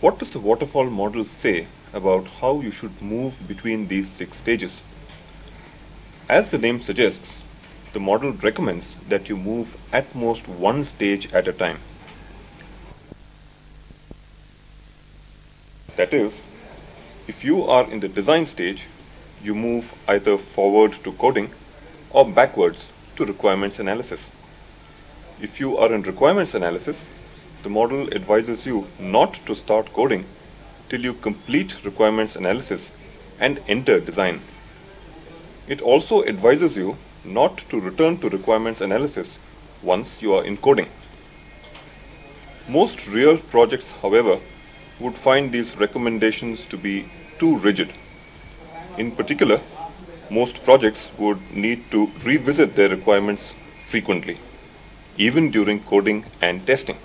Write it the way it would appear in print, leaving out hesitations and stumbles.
What does the waterfall model say about how you should move between these 6 stages? As the name suggests, the model recommends that you move at most one stage at a time. That is, if you are in the design stage, you move either forward to coding or backwards to requirements analysis. If you are in requirements analysis, the model advises you not to start coding till you complete requirements analysis and enter design. It also advises you not to return to requirements analysis once you are in coding. Most real projects, however, would find these recommendations to be too rigid. In particular, most projects would need to revisit their requirements frequently, even during coding and testing.